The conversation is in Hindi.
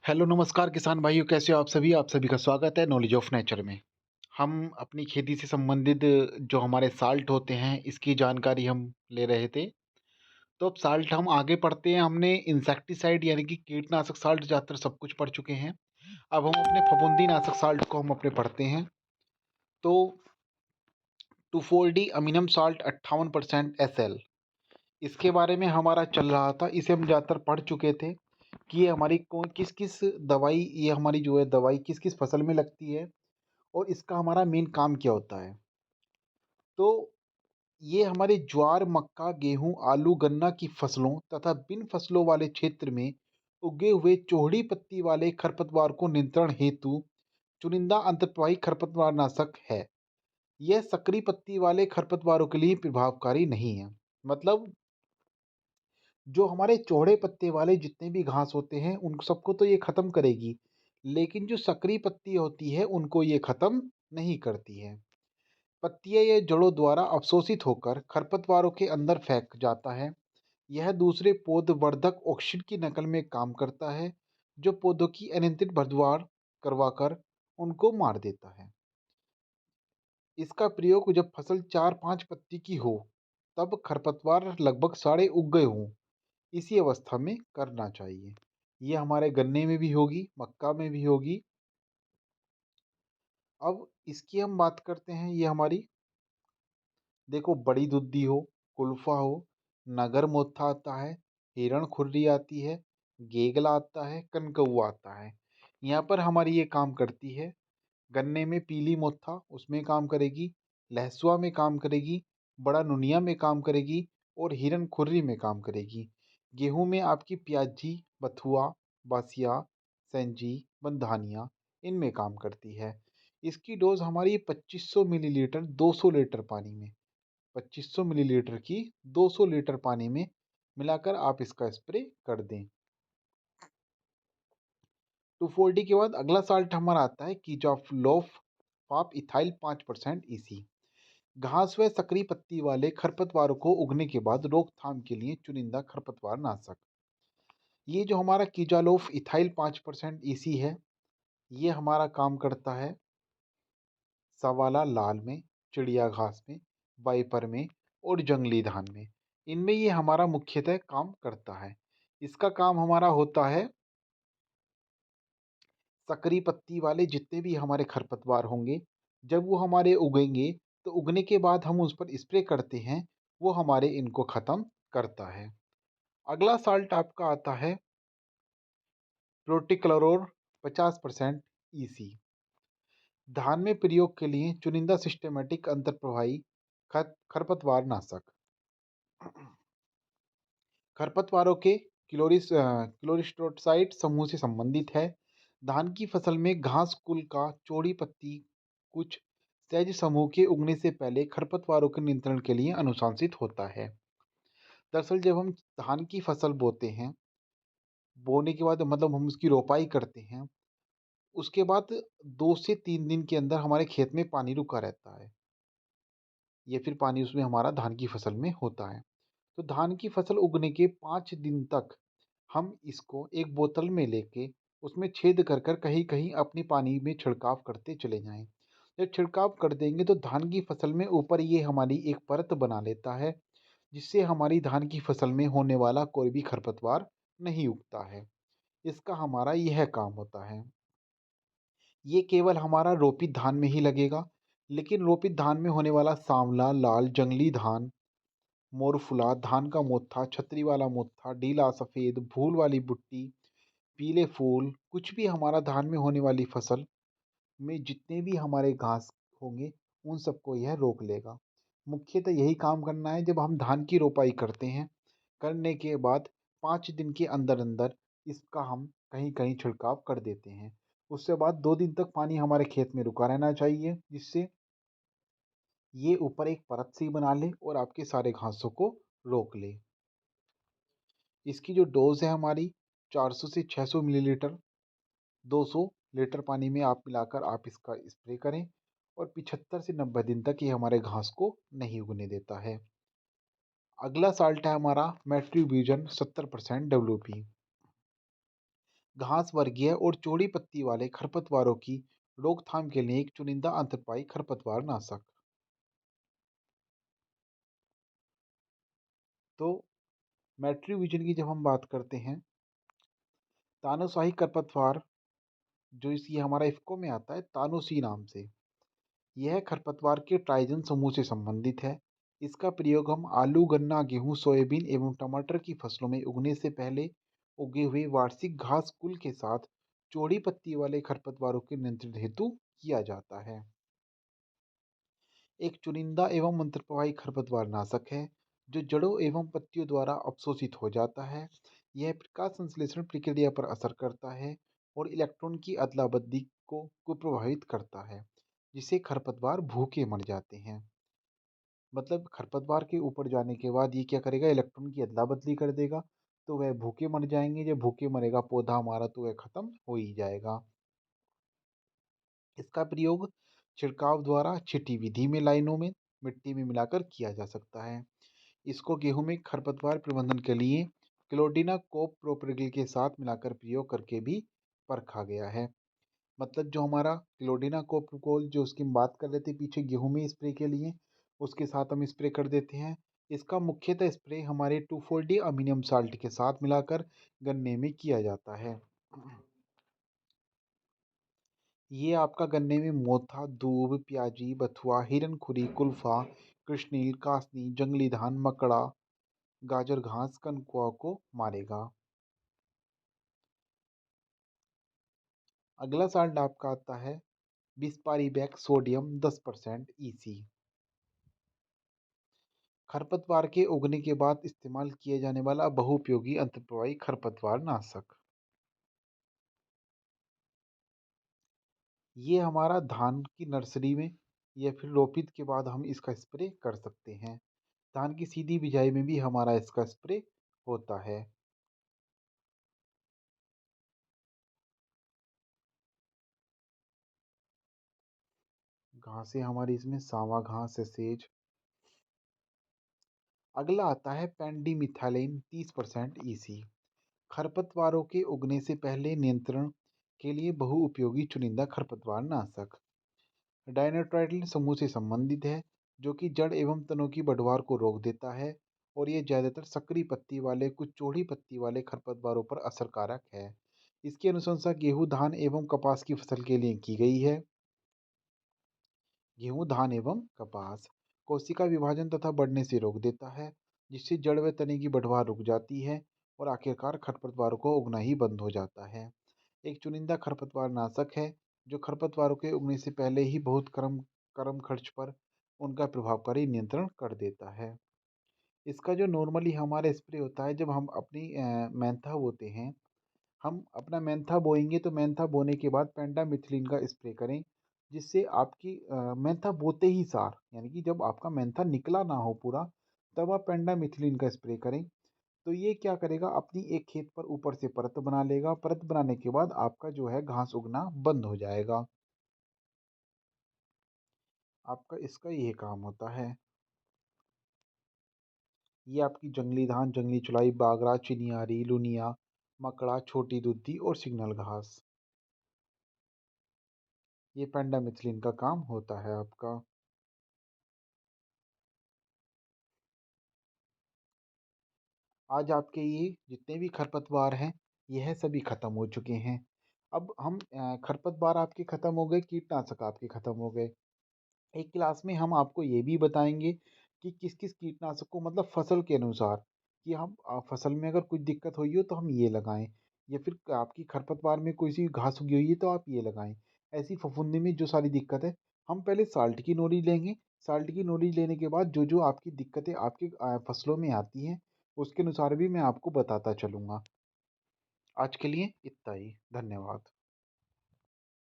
हेलो नमस्कार किसान भाइयों, कैसे हो आप सभी? आप सभी का स्वागत है नॉलेज ऑफ नेचर में। हम अपनी खेती से संबंधित जो हमारे साल्ट होते हैं, इसकी जानकारी हम ले रहे थे। तो अब साल्ट हम आगे पढ़ते हैं। हमने इंसेक्टिसाइड यानी कि कीटनाशक साल्ट ज़्यादातर सब कुछ पढ़ चुके हैं। अब हम अपने फफूंदीनाशक साल्ट को हम अपने पढ़ते हैं। तो 2,4-D अमीनम साल्ट 58% SL, इसके बारे में हमारा चल रहा था। इसे हम ज़्यादातर पढ़ चुके थे कि ये हमारी कौन किस-किस दवाई, ये हमारी जो है दवाई किस-किस फसल में लगती है और इसका हमारा मेन काम क्या होता है। तो ये हमारे ज्वार, मक्का, गेहूँ, आलू, गन्ना की फसलों तथा बिन फसलों वाले क्षेत्र में उगे हुए चौड़ी पत्ती वाले खरपतवार को नियंत्रण हेतु चुनिंदा अंतर्प्रवाही खरपतवार नाशक है। यह सक्रिय पत्ती वाले खरपतवारों के लिए प्रभावकारी नहीं है। मतलब जो हमारे चौड़े पत्ते वाले जितने भी घास होते हैं उन सबको तो ये ख़त्म करेगी, लेकिन जो सक्रिय पत्ती होती है उनको ये ख़त्म नहीं करती है। पत्तियाँ या जड़ों द्वारा अवशोषित होकर खरपतवारों के अंदर फेंक जाता है। यह दूसरे पौधवर्धक ऑक्सीजन की नकल में काम करता है, जो पौधों की अनियंत्रित बढ़वार करवाकर उनको मार देता है। इसका प्रयोग जब फसल 4-5 पत्ती की हो, तब खरपतवार लगभग सारे उग गए हों, इसी अवस्था में करना चाहिए। ये हमारे गन्ने में भी होगी, मक्का में भी होगी। अब इसकी हम बात करते हैं। ये हमारी देखो, बड़ी दुद्दी हो, कुल्फा हो, नगर मोथा आता है, हिरण खुर्री आती है, गेगला आता है, कनकौआ आता है। यहाँ पर हमारी ये काम करती है। गन्ने में पीली मोथा उसमें काम करेगी, लहसुआ में काम करेगी, बड़ा नुनिया में काम करेगी और हिरन खुर्री में काम करेगी। गेहूं में आपकी प्याजी, बथुआ, बासिया, सेंजी, बंधानिया इनमें काम करती है। इसकी डोज हमारी 2500 मिलीलीटर 200 लीटर पानी में, 2500 मिलीलीटर की 200 लीटर पानी में मिलाकर आप इसका स्प्रे कर दें। 2,4-D के बाद अगला साल्ट हमारा आता है कीटोलोफ फॉप इथाइल 5% EC। घास व सक्रिय पत्ती वाले खरपतवारों को उगने के बाद रोकथाम के लिए चुनिंदा खरपतवार नाशक। ये जो हमारा कीजालोफ इथाइल 5% EC है, ये हमारा काम करता है सवाला लाल में, चिड़िया घास में, वाइपर में और जंगली धान में। इनमें ये हमारा मुख्यतः काम करता है। इसका काम हमारा होता है सक्रिय पत्ती वाले जितने भी हमारे खरपतवार होंगे, जब वो हमारे उगेंगे तो उगने के बाद हम उस पर स्प्रे करते हैं, वो हमारे इनको ख़त्म करता है। अगला साल्ट आपका आता है प्रोटिक्लोरोर 50% EC। धान में प्रयोग के लिए चुनिंदा सिस्टेमेटिक अंतर्प्रवाही खरपतवार नाशक। खरपतवारों के क्लोरिस्टोसाइट समूह से संबंधित है। धान की फसल में घास कुल का चौड़ी पत्ती कुछ सहज समूह के उगने से पहले खरपतवारों के नियंत्रण के लिए अनुशंसित होता है। दरअसल जब हम धान की फसल बोते हैं, बोने के बाद मतलब हम उसकी रोपाई करते हैं, उसके बाद 2 से 3 दिन के अंदर हमारे खेत में पानी रुका रहता है, या फिर पानी उसमें हमारा धान की फसल में होता है। तो धान की फसल उगने के 5 दिन तक हम इसको एक बोतल में लेके उसमें छेद कर कर कहीं कहीं अपनी पानी में छिड़काव करते चले जाएं। जब छिड़काव कर देंगे तो धान की फसल में ऊपर ये हमारी एक परत बना लेता है, जिससे हमारी धान की फसल में होने वाला कोई भी खरपतवार नहीं उगता है। इसका हमारा यह काम होता है। ये केवल हमारा रोपित धान में ही लगेगा, लेकिन रोपित धान में होने वाला सांवला, लाल, जंगली धान, मोरफुला, धान का मोथा, छतरी वाला मोथा, ढीला सफ़ेद, भूल वाली बुट्टी, पीले फूल, कुछ भी हमारा धान में होने वाली फसल में जितने भी हमारे घास होंगे, उन सबको यह रोक लेगा। मुख्यतः यही काम करना है जब हम धान की रोपाई करते हैं। करने के बाद 5 दिन के अंदर-अंदर इसका हम कहीं-कहीं छिड़काव कर देते हैं। उसके बाद 2 दिन तक पानी हमारे खेत में रुका रहना चाहिए, जिससे ये ऊपर एक परत सी बना ले और आपके सारे घासों को रोक ले। इसकी जो डोज़ है हमारी 400 से 600 मिलीलीटर 200 लीटर पानी में आप मिलाकर आप इसका स्प्रे करें और 75 से 90 दिन तक ये हमारे घास को नहीं उगने देता है। अगला साल्ट है हमारा मेट्रीब्यूजन 70% WP। घास वर्गीय और चौड़ी पत्ती वाले खरपतवारों की रोकथाम के लिए एक चुनिंदा अंतरपाई खरपतवार नाशक। तो मेट्रीविजन की जब हम बात करते हैं, तानाशाही खरपतवार जो इस ये हमारा इफ़्को में आता है तानोसी नाम से। यह खरपतवार के ट्राइजन समूह से संबंधित है। इसका प्रयोग हम आलू, गन्ना, गेहूँ, सोयाबीन एवं टमाटर की फसलों में उगने से पहले उगे हुए वार्षिक घास कुल के साथ चौड़ी पत्ती वाले खरपतवारों के नियंत्रण हेतु किया जाता है। एक चुनिंदा एवं अंतर्प्रवाही खरपतवार नाशक है जो जड़ों एवं पत्तियों द्वारा अवशोषित हो जाता है। यह प्रकाश संश्लेषण प्रक्रिया पर असर करता है और इलेक्ट्रॉन की अदला बदली को प्रभावित करता है, जिससे खरपतवार भूखे मर जाते हैं। मतलब खरपतवार के ऊपर जाने के बाद ये क्या करेगा, इलेक्ट्रॉन की अदला बदली कर देगा, तो वह भूखे मर जाएंगे। जब भूखे मरेगा पौधा हमारा तो वह खत्म हो ही जाएगा। इसका प्रयोग छिड़काव द्वारा छिटी विधि में लाइनों में मिट्टी में मिलाकर किया जा सकता है। इसको गेहूं में खरपतवार प्रबंधन के लिए क्लोडिना कोप प्रोपेगल के साथ मिलाकर प्रयोग करके भी परखा गया है। मतलब जो हमारा क्लोडिना कोप्रोकोल जो उसकी हम बात कर रहे थे पीछे गेहूं में स्प्रे के लिए, उसके साथ हम स्प्रे कर देते हैं। इसका मुख्यतः स्प्रे हमारे 2,4-डी अमीनियम साल्ट के साथ मिलाकर गन्ने में किया जाता है। ये आपका गन्ने में मोथा, दूब, प्याजी, बथुआ, हिरनखुरी, कुल्फा, कृष्णील, कासनी, जंगली धान, मकड़ा, गाजर घास, कनकुआ को मारेगा। अगला साल्ट आपका आता है बिस्पारीबैक सोडियम 10% ईसी। खरपतवार के उगने के बाद इस्तेमाल किया जाने वाला बहुउपयोगी अंतर्प्रवाही खरपतवार नाशक। ये हमारा धान की नर्सरी में या फिर रोपित के बाद हम इसका स्प्रे कर सकते हैं। धान की सीधी बिजाई में भी हमारा इसका स्प्रे होता है। घासें हमारी इसमें सावा घास है, सेज। अगला आता है पेंडिमिथाइलिन 30% ईसी। खरपतवारों के उगने से पहले नियंत्रण के लिए बहुउपयोगी चुनिंदा खरपतवार नाशक। डायनाट्राइल समूह से संबंधित है जो कि जड़ एवं तनों की बढ़वार को रोक देता है और ये ज़्यादातर सक्रिय पत्ती वाले कुछ चौड़ी पत्ती वाले खरपतवारों पर असरकारक है। इसकी अनुशंसा गेहूं, धान एवं कपास की फसल के लिए की गई है। गेहूं, धान एवं कपास कोशिका विभाजन तथा बढ़ने से रोक देता है, जिससे जड़ व तने की बढ़वार रुक जाती है और आखिरकार खरपतवारों को उगना ही बंद हो जाता है। एक चुनिंदा खरपतवार नाशक है जो खरपतवारों के उगने से पहले ही बहुत कम खर्च पर उनका प्रभावकारी नियंत्रण कर देता है। इसका जो नॉर्मली हमारा स्प्रे होता है जब हम अपनी मेंथा बोते हैं, हम अपना मेंथा बोएंगे तो मेंथा बोने के बाद पेंडामिथलिन का स्प्रे करें, जिससे आपकी मेंथा बोते ही सार यानी कि जब आपका मेंथा निकला ना हो पूरा, तब आप पेंडामिथलिन का स्प्रे करें। तो ये क्या करेगा, अपनी एक खेत पर ऊपर से परत बना लेगा। परत बनाने के बाद आपका जो है घास उगना बंद हो जाएगा। आपका इसका ये काम होता है। ये आपकी जंगली धान, जंगली चुलाई, बागरा, चिनियारी, लुनिया, मकड़ा, छोटी दुद्धि और सिग्नल घास, ये पेंडामिथलिन का काम होता है आपका। आज आपके ये जितने भी खरपतवार हैं, यह सभी खत्म हो चुके हैं। अब हम खरपतवार आपके खत्म हो गए, कीटनाशक आपके खत्म हो गए। एक क्लास में हम आपको ये भी बताएंगे कि किस किस कीटनाशक को मतलब फसल के अनुसार, कि हम फसल में अगर कुछ दिक्कत हुई हो तो हम ये लगाएं, या फिर आपकी खरपतवार में कोई सी घास उगी हुई है तो आप ये लगाएं। ऐसी फफूंदी में जो सारी दिक्कत है, हम पहले साल्ट की नॉलेज लेंगे। साल्ट की नॉलेज लेने के बाद जो जो आपकी दिक्कतें आपकी फसलों में आती हैं, उसके अनुसार भी मैं आपको बताता चलूँगा। आज के लिए इतना ही। धन्यवाद।